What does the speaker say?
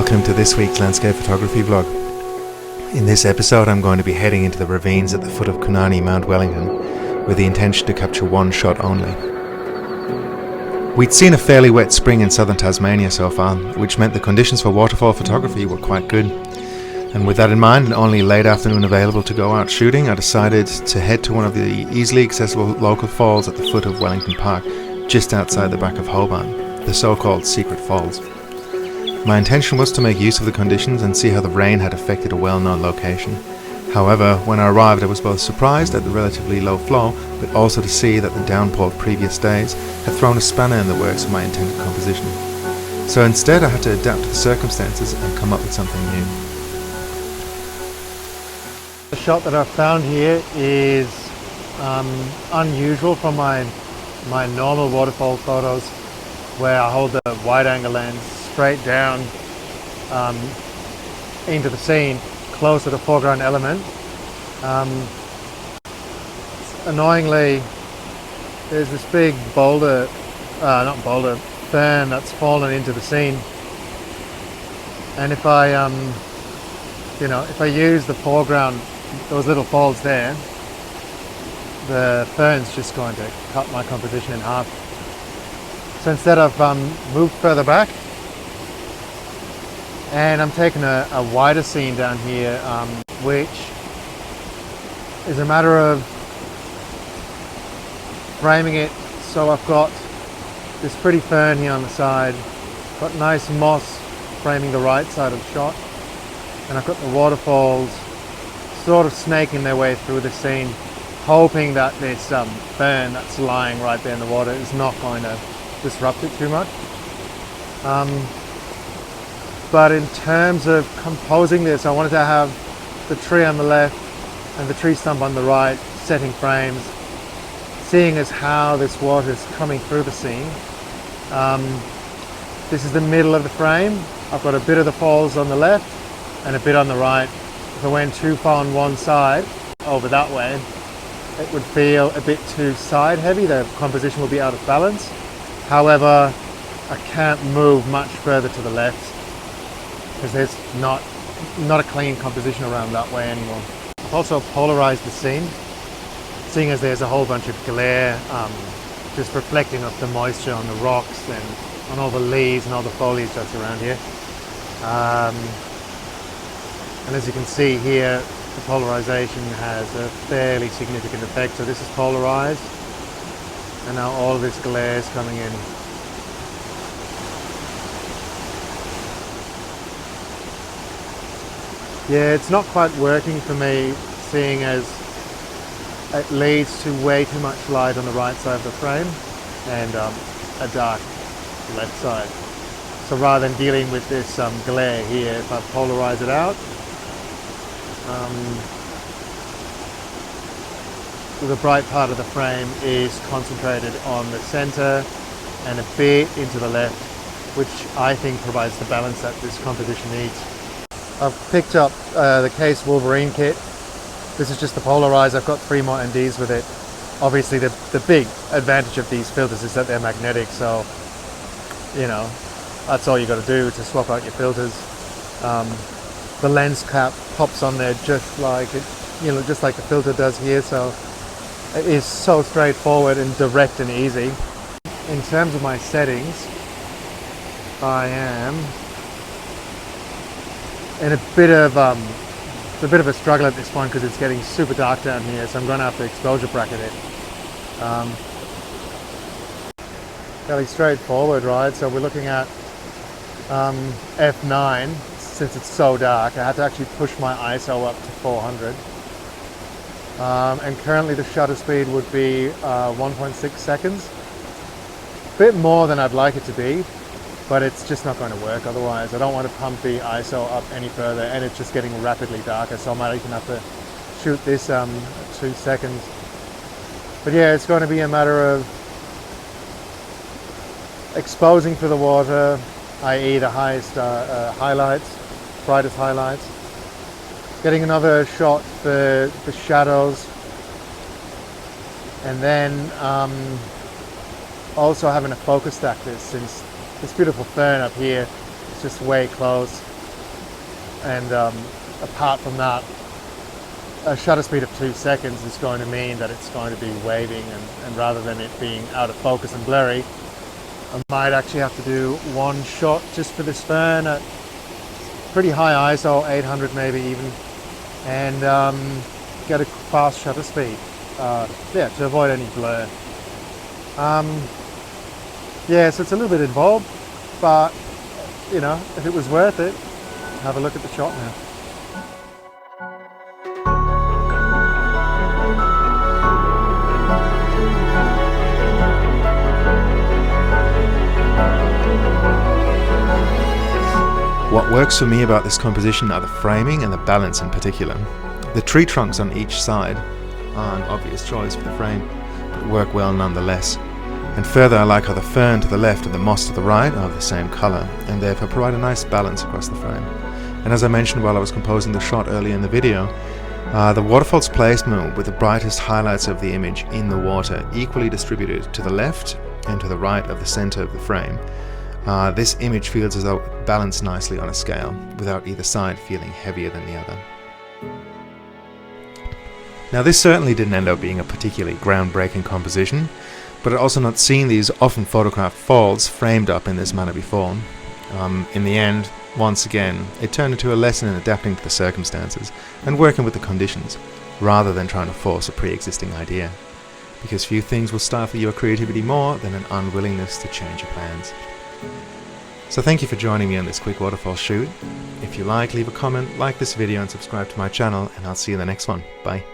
welcome to this week's landscape photography vlog. In this episode I'm going to be heading into the ravines at the foot of Conani, Mount Wellington, with the intention to capture one shot only. We'd seen a fairly wet spring in southern Tasmania so far, which meant the conditions for waterfall photography were quite good. And with that in mind, and only late afternoon available to go out shooting, I decided to head to one of the easily accessible local falls at the foot of Wellington Park, just outside the back of Holburn, the so-called Secret Falls. My intention was to make use of the conditions and see how the rain had affected a well-known location. However, when I arrived I was both surprised at the relatively low flow, but also to see that the downpour of previous days had thrown a spanner in the works of my intended composition. So instead I had to adapt to the circumstances and come up with something new. The shot that I've found here is unusual from my normal waterfall photos, where I hold the wide angle lens straight down into the scene, close to the foreground element. Annoyingly, there's this big fern that's fallen into the scene, and if I use the foreground, those little falls there, the fern's just going to cut my composition in half. So instead I've moved further back, and I'm taking a wider scene down here, which is a matter of framing it so I've got this pretty fern here on the side, got nice moss framing the right side of the shot, and I've got the waterfalls sort of snaking their way through the scene, hoping that this fern that's lying right there in the water is not going to disrupt it too much. But in terms of composing this, I wanted to have the tree on the left and the tree stump on the right, setting frames, seeing as how this water is coming through the scene. This is the middle of the frame. I've got a bit of the falls on the left and a bit on the right. If I went too far on one side, over that way, it would feel a bit too side heavy. The composition will be out of balance. However, I can't move much further to the left because there's not a clean composition around that way anymore. I've also polarized the scene, seeing as there's a whole bunch of glare just reflecting off the moisture on the rocks and on all the leaves and all the foliage that's around here. And as you can see here, the polarization has a fairly significant effect. So this is polarized, and now all of this glare is coming in. Yeah, it's not quite working for me, seeing as it leads to way too much light on the right side of the frame and a dark left side. So rather than dealing with this glare here, if I polarize it out, the bright part of the frame is concentrated on the center and a bit into the left, which I think provides the balance that this composition needs. I've picked up the Case Wolverine kit. This is just the polarized. I've got 3 more NDs with it. Obviously the big advantage of these filters is that they're magnetic, so that's all you got to do to swap out your filters. The lens cap pops on there just like it, just like the filter does here, so it is so straightforward and direct and easy. In terms of my settings, I am in a bit of a struggle at this point because it's getting super dark down here, so I'm going to have to exposure bracket it. Fairly straightforward, right? So we're looking at f9. Since it's so dark, I had to actually push my ISO up to 400. And currently the shutter speed would be 1.6 seconds. A bit more than I'd like it to be, but it's just not going to work otherwise. I don't want to pump the ISO up any further, and it's just getting rapidly darker, so I might even have to shoot this at 2 seconds. But yeah, it's going to be a matter of exposing for the water, i.e. the highest highlights, brightest highlights, getting another shot for the shadows, and then also having a focus stack this, since this beautiful fern up here is just way close. And apart from that, a shutter speed of 2 seconds is going to mean that it's going to be waving, and rather than it being out of focus and blurry, I might actually have to do one shot just for this fern at pretty high ISO, 800 maybe even, and get a fast shutter speed, to avoid any blur. Yeah, so it's a little bit involved, but you know, if it was worth it, have a look at the shot now. What works for me about this composition are the framing and the balance in particular. The tree trunks on each side are an obvious choice for the frame, but work well nonetheless. And further, I like how the fern to the left and the moss to the right are of the same colour, and therefore provide a nice balance across the frame. And as I mentioned while I was composing the shot earlier in the video, the waterfall's placement with the brightest highlights of the image in the water equally distributed to the left and to the right of the centre of the frame. This image feels as though it balanced nicely on a scale, without either side feeling heavier than the other. Now, this certainly didn't end up being a particularly groundbreaking composition, but I'd also not seen these often photographed falls framed up in this manner before. In the end, once again, it turned into a lesson in adapting to the circumstances and working with the conditions, rather than trying to force a pre-existing idea. Because few things will stifle your creativity more than an unwillingness to change your plans. So thank you for joining me on this quick waterfall shoot. If you like, leave a comment, like this video and subscribe to my channel, and I'll see you in the next one. Bye.